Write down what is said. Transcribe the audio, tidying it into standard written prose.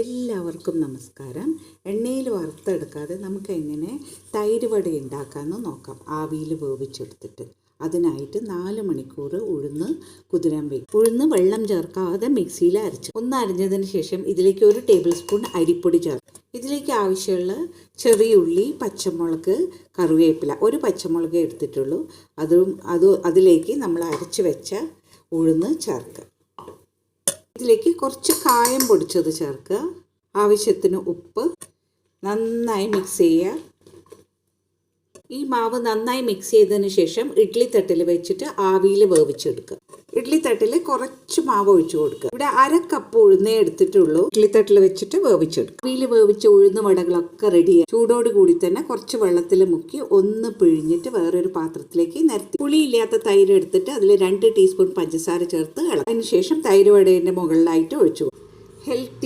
എല്ലാവർക്കും നമസ്കാരം. എണ്ണയിൽ വറുത്തെടുക്കാതെ നമുക്ക് എങ്ങനെ തൈര് വട ഉണ്ടാക്കാമെന്ന് നോക്കാം. ആവിയിൽ വേവിച്ചെടുത്തിട്ട് അതിനായിട്ട് 4 മണിക്കൂർ ഉഴുന്ന് കുതിരാൻ വയ്ക്കും. ഉഴുന്ന് വെള്ളം ചേർക്കാതെ മിക്സിയിൽ ഒന്ന് അരിഞ്ഞതിന് ശേഷം ഇതിലേക്ക് 1 ടേബിൾ സ്പൂൺ അരിപ്പൊടി ചേർക്കും. ഇതിലേക്ക് ആവശ്യമുള്ള ചെറിയ ഉള്ളി, പച്ചമുളക്, കറിവേപ്പില, 1 പച്ചമുളക് എടുത്തിട്ടുള്ളൂ. അതിലേക്ക് നമ്മൾ അരച്ച് വെച്ച ഉഴുന്ന് ചേർക്കുക. ഇതിലേക്ക് കുറച്ച് കായം പൊടിച്ചത് ചേർക്കുക. ആവശ്യത്തിന് ഉപ്പ്. നന്നായി മിക്സ് ചെയ്യുക. ഈ മാവ് നന്നായി മിക്സ് ചെയ്തതിന് ശേഷം ഇഡ്ഡലി തട്ടിൽ വെച്ചിട്ട് ആവിയിൽ വേവിച്ചെടുക്കുക. ഇഡ്ഡലി തട്ടിൽ കുറച്ച് മാവ് ഒഴിച്ചു കൊടുക്കുക. ഇവിടെ 1/2 കപ്പ് ഉഴുന്നേ എടുത്തിട്ടുള്ളൂ. ഇഡ്ഡലി തട്ടിൽ വെച്ചിട്ട് വേവിച്ചെടുക്കുക. ആവിയിൽ വേവിച്ച ഉഴുന്ന് വടകളൊക്കെ റെഡിയായി. ചൂടോട് കൂടി തന്നെ കുറച്ച് വെള്ളത്തിൽ മുക്കി ഒന്ന് പിഴിഞ്ഞിട്ട് വേറൊരു പാത്രത്തിലേക്ക് നിരത്തി പുളിയില്ലാത്ത തൈര് എടുത്തിട്ട് അതിൽ 2 ടീസ്പൂൺ പഞ്ചസാര ചേർത്ത് ഇളക്കുക. അതിനുശേഷം തൈര് വടേൻ്റെ മുകളിലായിട്ട് ഒഴിച്ചു. ഹെൽത്തി